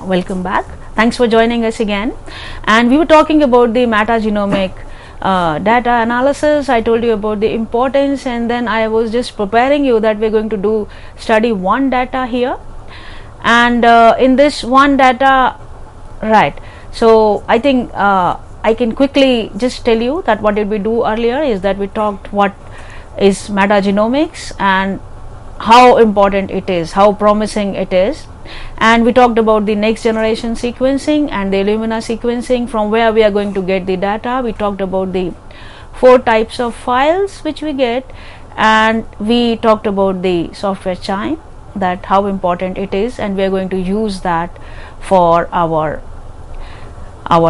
welcome back. Thanks for joining us again. And we were talking about the metagenomic data analysis. I told you about the importance, and then I was just preparing you that we're going to study one data here. And in this one data, right, so I think I can quickly just tell you that what did we do earlier is that we talked what is metagenomics and how important it is, how promising it is, and we talked about the next generation sequencing and the Illumina sequencing, from where we are going to get the data. We talked about the 4 types of files which we get, and we talked about the software CHIME, that how important it is, and we are going to use that for our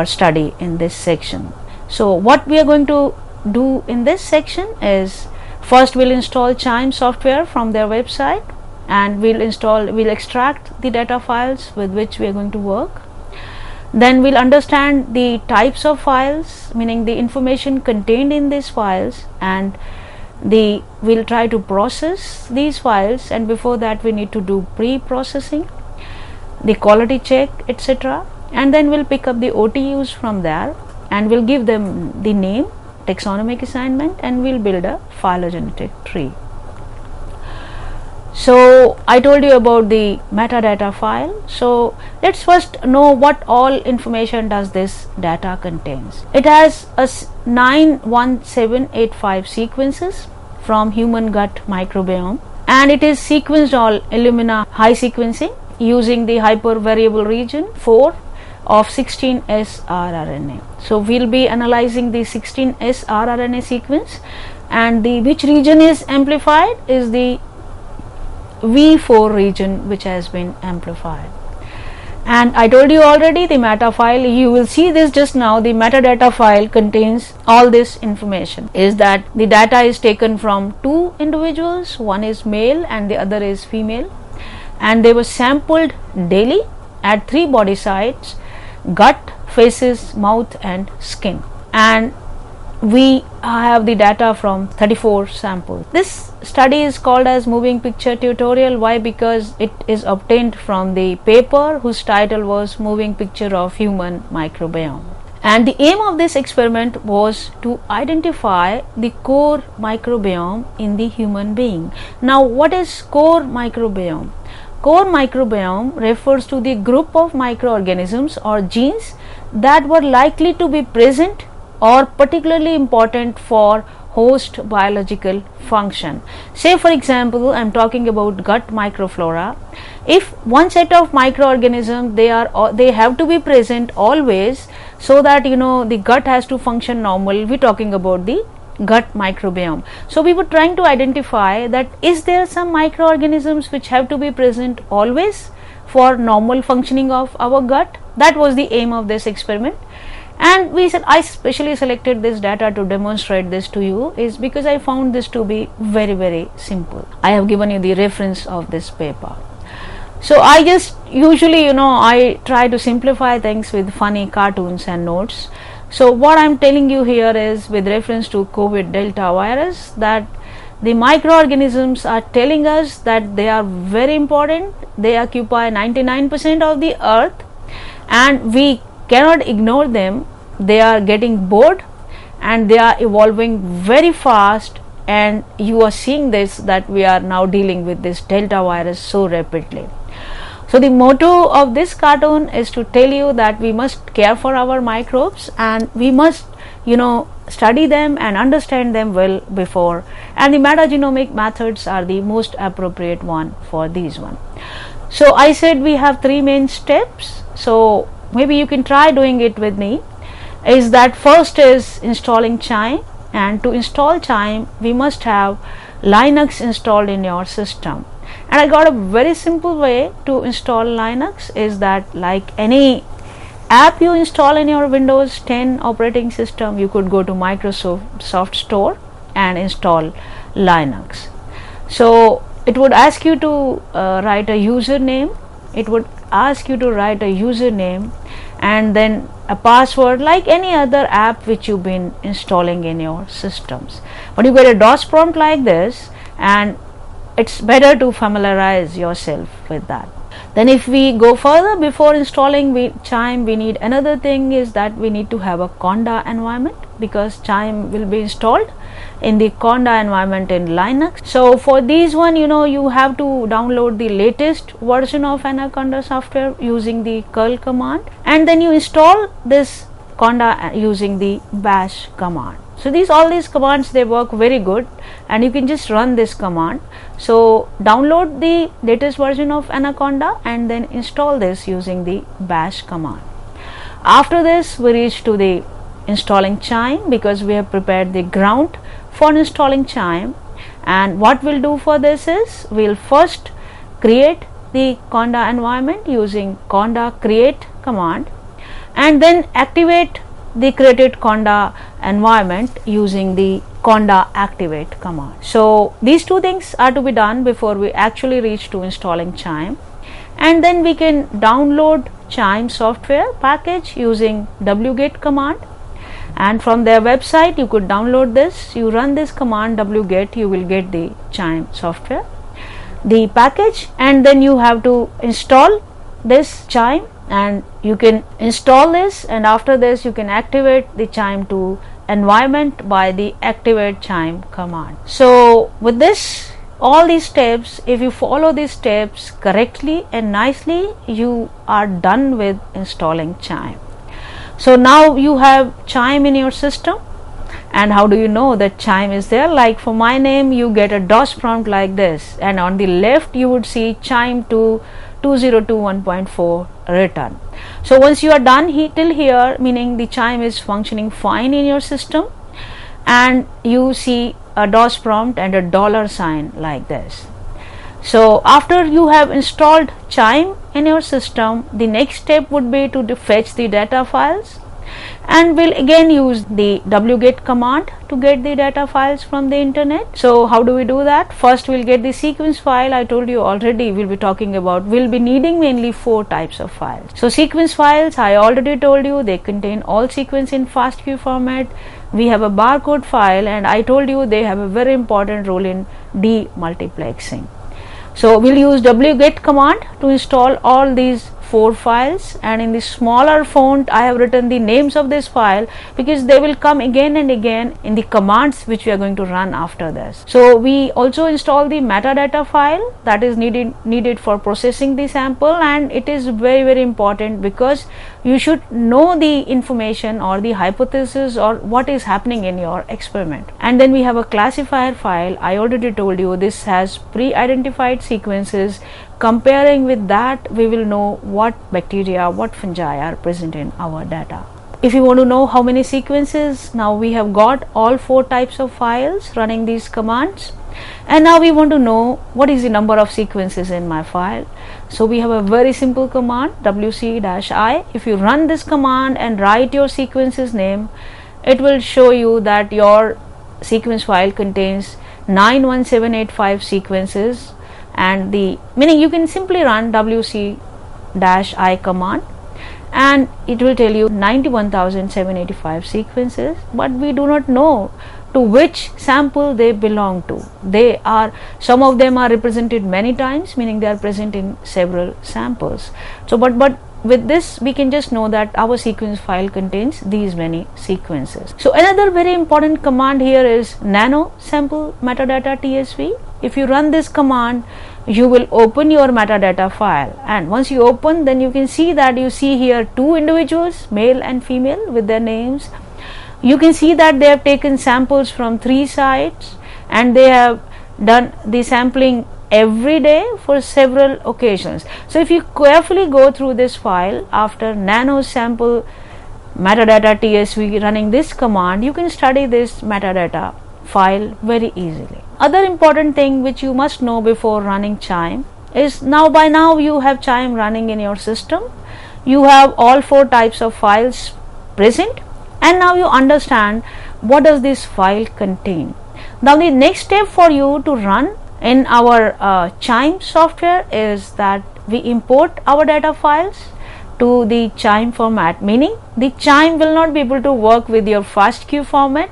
study in this section. So what we are going to do in this section is, first we'll install CHIME software from their website, and we'll extract the data files with which we are going to work. Then we'll understand the types of files, meaning the information contained in these files, and we'll try to process these files, and before that we need to do pre-processing, the quality check, etc. And then we'll pick up the OTUs from there, and we'll give them the name, taxonomic assignment, and we'll build a phylogenetic tree. So I told you about the metadata file. So let's first know what all information does this data contains. It has 91785 sequences from human gut microbiome, and it is sequenced all Illumina high sequencing using the hypervariable region 4 of 16S rRNA. So we'll be analyzing the 16S rRNA sequence, and which region is amplified is the V4 region, which has been amplified. And I told you already the meta file, you will see this just now, the metadata file contains all this information, is that the data is taken from 2 individuals, one is male and the other is female, and they were sampled daily at 3 body sites: gut, faces, mouth and skin, and we have the data from 34 samples. This study is called as moving picture tutorial. Why? Because it is obtained from the paper whose title was Moving Picture of Human Microbiome, and the aim of this experiment was to identify the core microbiome in the human being. Now what is core microbiome? Core microbiome refers to the group of microorganisms or genes that were likely to be present or particularly important for host biological function. Say for example, I am talking about gut microflora. If one set of microorganisms, they have to be present always, so that the gut has to function normal. We are talking about the gut microbiome. So we were trying to identify that is there some microorganisms which have to be present always for normal functioning of our gut. That was the aim of this experiment. And I specially selected this data to demonstrate this to you, is because I found this to be very, very simple. I have given you the reference of this paper. So I just usually I try to simplify things with funny cartoons and notes. So what I am telling you here is, with reference to COVID Delta virus, that the microorganisms are telling us that they are very important. They occupy 99% of the earth, and we cannot ignore them. They are getting bored and they are evolving very fast, and you are seeing this, that we are now dealing with this Delta virus so rapidly. So the motto of this cartoon is to tell you that we must care for our microbes, and we must study them and understand them well before, and the metagenomic methods are the most appropriate one for these one. So I said we have 3 main steps, so maybe you can try doing it with me. Is that first is installing CHIME, and to install CHIME we must have Linux installed in your system. And I got a very simple way to install Linux, is that like any app you install in your Windows 10 operating system, you could go to Microsoft Store and install Linux. So it would ask you to write a username. It would ask you to write a username and then a password, like any other app which you've been installing in your systems. But you get a DOS prompt like this, and it's better to familiarize yourself with that. Then if we go further, before installing Chime, we need another thing, is that we need to have a Conda environment, because Chime will be installed in the Conda environment in Linux. So for these one, you have to download the latest version of Anaconda software using the curl command, and then you install this Conda using the bash command. So all these commands, they work very good, and you can just run this command. So download the latest version of Anaconda and then install this using the bash command. After this, we reach to the installing Chime, because we have prepared the ground for installing Chime. And what we'll do for this is, we'll first create the Conda environment using Conda create command, and then activate the created Conda environment using the Conda activate command. So these two things are to be done before we actually reach to installing Chime. And then we can download Chime software package using wget command, and from their website you could download this. You run this command wget, you will get the Chime software, the package, and then you have to install this Chime, and you can install this, and after this you can activate the Chime to environment by the activate Chime command. So with this, all these steps, if you follow these steps correctly and nicely, you are done with installing Chime. So now you have Chime in your system. And how do you know that Chime is there? Like for my name, you get a DOS prompt like this, and on the left you would see Chime to 2021.4 written. So once you are done till here, meaning the Chime is functioning fine in your system, and you see a DOS prompt and a $sign like this. So after you have installed Chime in your system, the next step would be to fetch the data files, and we'll again use the wget command to get the data files from the internet. So how do we do that? First we'll get the sequence file. I told you already, we'll be needing mainly 4 types of files. So sequence files, I already told you, they contain all sequence in FASTQ format. We have a barcode file, and I told you they have a very important role in demultiplexing. So we'll use wget command to install all these 4 files, and in the smaller font I have written the names of this file, because they will come again and again in the commands which we are going to run after this. So we also install the metadata file that is needed for processing the sample, and it is very, very important, because you should know the information or the hypothesis or what is happening in your experiment. And then we have a classifier file. I already told you this has pre-identified sequences. Comparing with that, we will know what bacteria, what fungi are present in our data. If you want to know how many sequences, now we have got all 4 types of files running these commands, and now we want to know what is the number of sequences in my file. So we have a very simple command, wc-i. If you run this command and write your sequence's name, it will show you that your sequence file contains 91785 sequences, and meaning you can simply run wc-i command and it will tell you 91,785 sequences, but we do not know to which sample they belong to. Some of them are represented many times, meaning they are present in several samples. So but with this we can just know that our sequence file contains these many sequences. So another very important command here is nano sample metadata tsv. If you run this command, you will open your metadata file, and once you open, then you can see that you see here 2 individuals, male and female, with their names. You can see that they have taken samples from 3 sites, and they have done the sampling every day for several occasions. So if you carefully go through this file after nano sample metadata tsv running this command, you can study this metadata file very easily. Other important thing which you must know before running Chime is, by now you have Chime running in your system. You have all 4 types of files present, and now you understand what does this file contain. Now the next step for you to run in our Chime software is that we import our data files to the Chime format, meaning the Chime will not be able to work with your FASTQ format.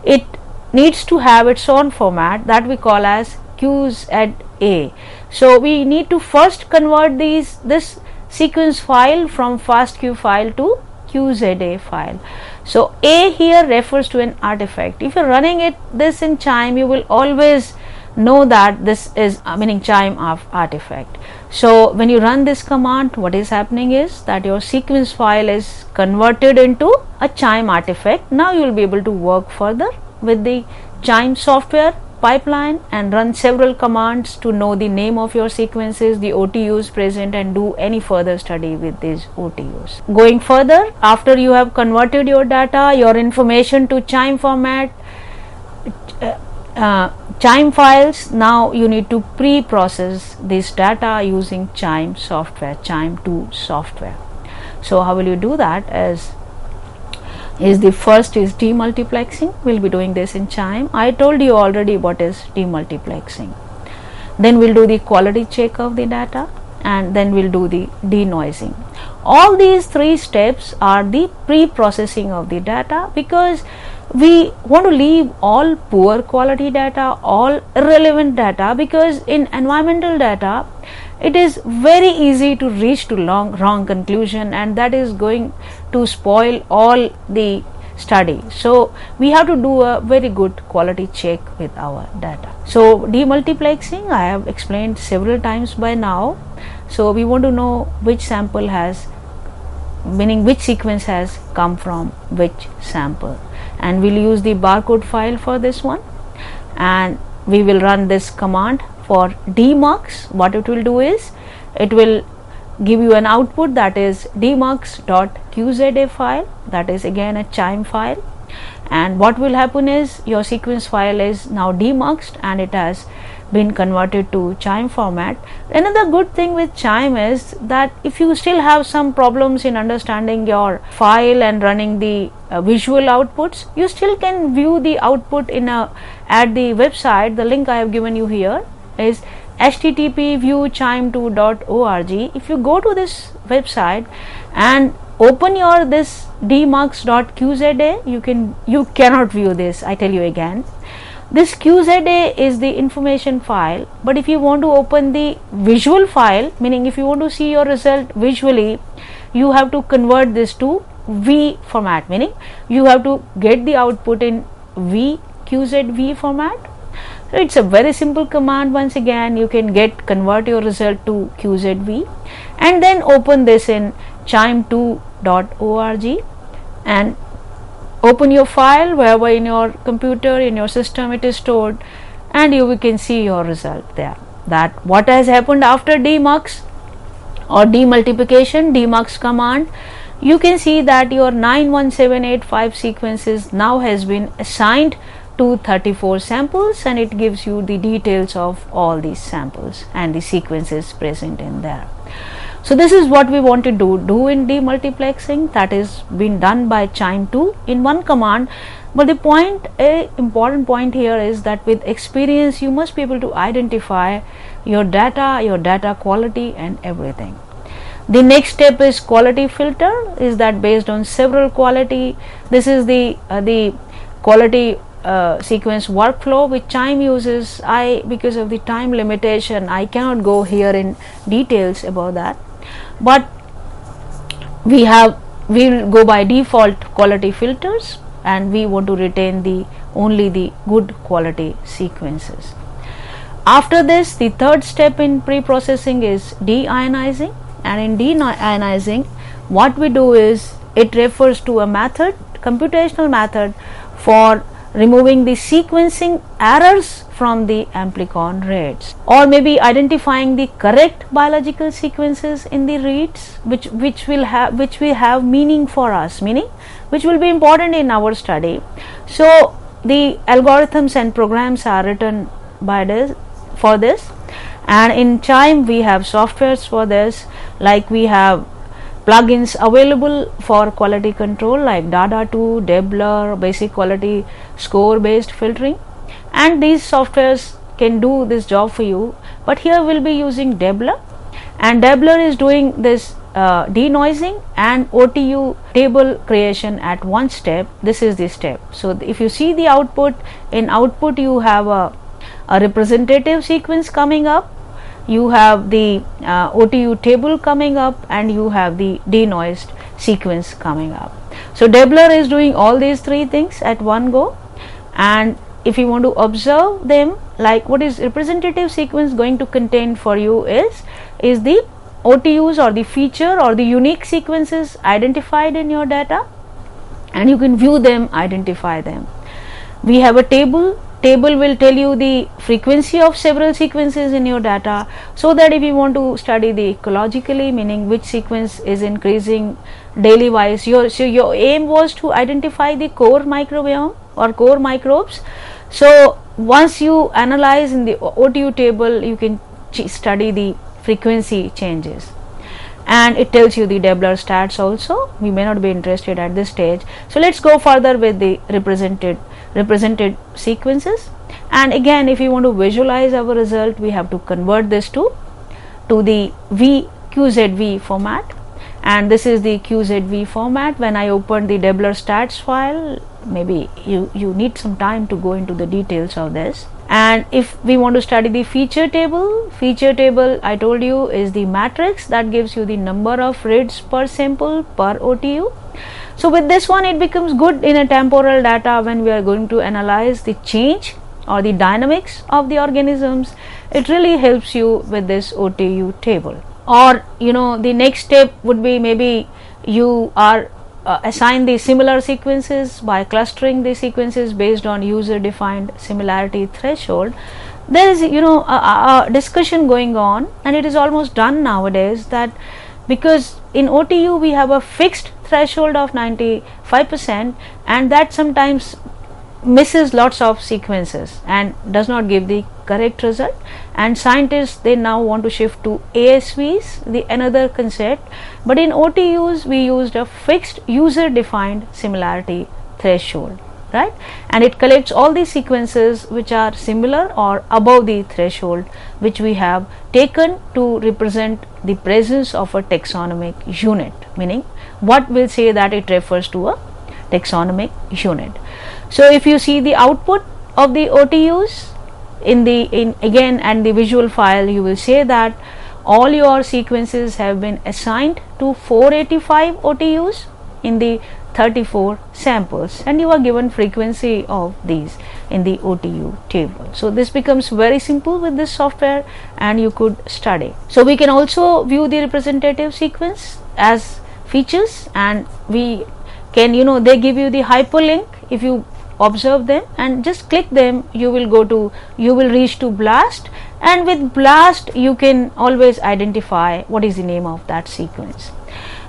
It needs to have its own format that we call as QZA. So we need to first convert this sequence file from FASTQ file to QZA file. So A here refers to an artifact. If you're running this in QIIME, you will always know that this is meaning QIIME of artifact. So when you run this command, what is happening is that your sequence file is converted into a QIIME artifact. Now you will be able to work further with the QIIME software pipeline and run several commands to know the name of your sequences, the OTUs present, and do any further study with these OTUs. Going further, after you have converted your data, your information to QIIME format, QIIME files, now you need to pre-process this data using QIIME software, QIIME2 software. So how will you do that? Is the first is demultiplexing. We'll be doing this in QIIME. I told you already what is demultiplexing. Then we'll do the quality check of the data, and then we'll do the denoising. All these three steps are the pre-processing of the data, because we want to leave all poor quality data, all irrelevant data, because in environmental data it is very easy to reach to wrong conclusion, and that is going to spoil all the study. So we have to do a very good quality check with our data. So demultiplexing I have explained several times by now. So we want to know which sample has, meaning which sequence has come from which sample, and we'll use the barcode file for this one, and we will run this command for demux. What it will do is it will give you an output, that is demux.qza file, that is again a QIIME file, and what will happen is your sequence file is now demuxed and it has been converted to QIIME format. Another good thing with QIIME is that if you still have some problems in understanding your file and running the visual outputs, you still can view the output at the website. The link I have given you here is http://viewqiime2.org. If you go to this website and open your this demux.qza, you cannot view this. I tell you again, this QZA is the information file, but if you want to open the visual file, meaning if you want to see your result visually, you have to convert this to V format, meaning you have to get the output in QZV format. So it's a very simple command. Once again, you can convert your result to QZV and then open this in QIIME2.org and open your file wherever in your computer, in your system it is stored, and you can see your result there. That what has happened after demux or demultiplication, demux command, you can see that your 91785 sequences now has been assigned to 34 samples, and it gives you the details of all these samples and the sequences present in there. So this is what we want to do in demultiplexing. That is been done by QIIME2 in one command. But the important point here is that with experience you must be able to identify your data quality and everything. The next step is quality filter. Is that based on several quality. This is the quality sequence workflow which QIIME uses. Because of the time limitation, I cannot go here in details about that, but we will go by default quality filters, and we want to retain only the good quality sequences. After this, the third step in pre-processing is deionizing, and in deionizing what we do is it refers to a method, computational method for removing the sequencing errors from the amplicon reads, or maybe identifying the correct biological sequences in the reads which we have meaning for us, meaning which will be important in our study. So the algorithms and programs are written for this, and in QIIME we have softwares for this, like we have plugins available for quality control like Dada2, Debler, basic quality score based filtering, and these softwares can do this job for you. But here we'll be using Debler, and Debler is doing this denoising and OTU table creation at one step. This is the step. So if you see the output, in output you have a representative sequence coming up, you have the OTU table coming up, and you have the denoised sequence coming up. So Debler is doing all these three things at one go, and if you want to observe them, like what is representative sequence going to contain for you is the OTUs or the feature or the unique sequences identified in your data, and you can view them, identify them. We have a table will tell you the frequency of several sequences in your data, so that if you want to study the ecologically, meaning which sequence is increasing daily wise, so your aim was to identify the core microbiome or core microbes. So once you analyze in the OTU table, you can study the frequency changes, and it tells you the Debler stats also. We may not be interested at this stage, so let's go further with the represented sequences. And again, if you want to visualize our result, we have to convert this to the QZV format, and this is the QZV format. When I open the Debler stats file, maybe you need some time to go into the details of this. And if we want to study the feature table I told you is the matrix that gives you the number of reads per sample per OTU. So with this one, it becomes good in a temporal data when we are going to analyze the change or the dynamics of the organisms. It really helps you with this OTU table. Or the next step would be, maybe you are assign the similar sequences by clustering the sequences based on user defined similarity threshold. There is a discussion going on, and it is almost done nowadays, that because in OTU we have a fixed threshold of 95%, and that sometimes misses lots of sequences and does not give the correct result, and scientists, they now want to shift to ASVs, the another concept. But in OTUs we used a fixed user defined similarity threshold, right? And it collects all the sequences which are similar or above the threshold, which we have taken to represent the presence of a taxonomic unit, meaning what will say that it refers to a taxonomic unit. So if you see the output of the OTUs in again and the visual file, you will say that all your sequences have been assigned to 485 OTUs in the 34 samples, and you are given frequency of these in the OTU table. So this becomes very simple with this software, and you could study. So we can also view the representative sequence as features, and we can they give you the hyperlink. If you observe them and just click them, you will reach to BLAST, and with BLAST you can always identify what is the name of that sequence.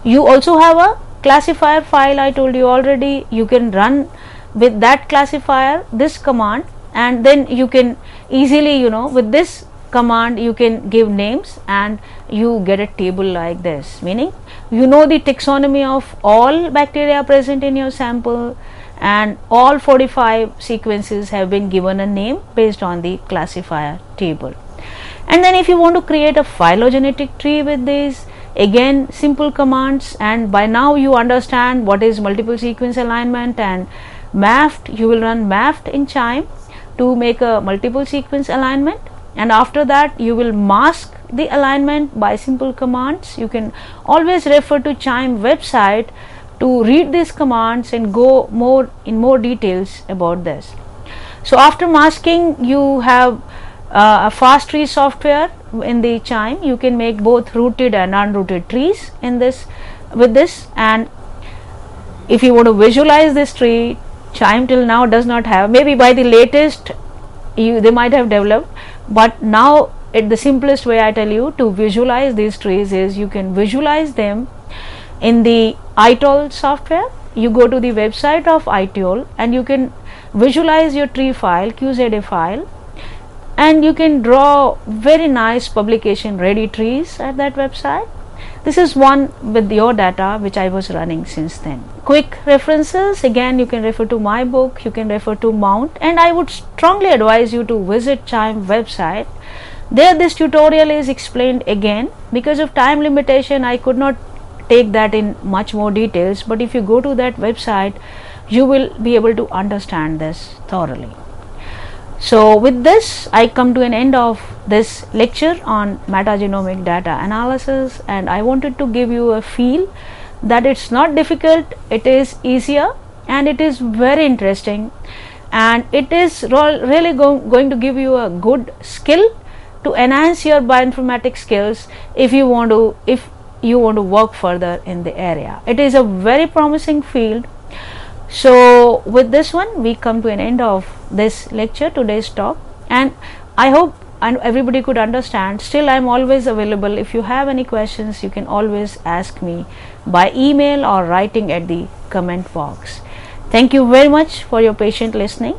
You also have a classifier file, I told you already. You can run with that classifier this command, and then you can easily with this command you can give names, and you get a table like this, meaning the taxonomy of all bacteria present in your sample, and all 45 sequences have been given a name based on the classifier table. And then if you want to create a phylogenetic tree with this, again simple commands, and by now you understand what is multiple sequence alignment and MAFT. You will run MAFT in QIIME to make a multiple sequence alignment, and after that you will mask the alignment by simple commands. You can always refer to QIIME website to read these commands and go in more details about this. So after masking, you have a fast tree software in the QIIME. You can make both rooted and unrooted trees with this. And if you want to visualize this tree, QIIME till now does not have. Maybe by the latest they might have developed, but now the simplest way I tell you to visualize these trees is you can visualize them in the ITOL software. You go to the website of ITOL and you can visualize your tree file, QZA file, and you can draw very nice publication ready trees at that website. This is one with your data which I was running since then. Quick references, again you can refer to my book, you can refer to Mount, and I would strongly advise you to visit QIIME website. There this tutorial is explained again. Because of time limitation I could not take that in much more details, but if you go to that website you will be able to understand this thoroughly. So with this, I come to an end of this lecture on metagenomic data analysis, and I wanted to give you a feel that it's not difficult, it is easier, and it is very interesting, and it is really going to give you a good skill to enhance your bioinformatics skills if you want to work further in the area. It is a very promising field. So with this one, we come to an end of this lecture, today's talk, and I hope everybody could understand. Still, I am always available. If you have any questions, you can always ask me by email or writing at the comment box. Thank you very much for your patient listening.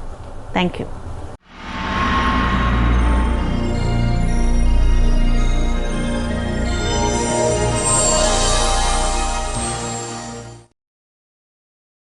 Thank you.